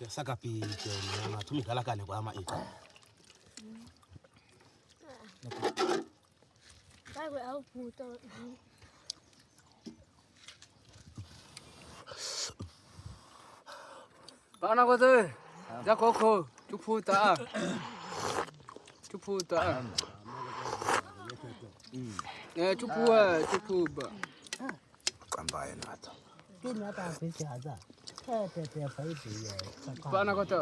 Saka picha na tumika lakane kwa ama ita. Wewe au puto. Bana kote. Ja koko, chuputa. Chuputa. Chupuba. Kambaye nato. Kini hata afisi haza. Pepe faidi ya. Bana kote.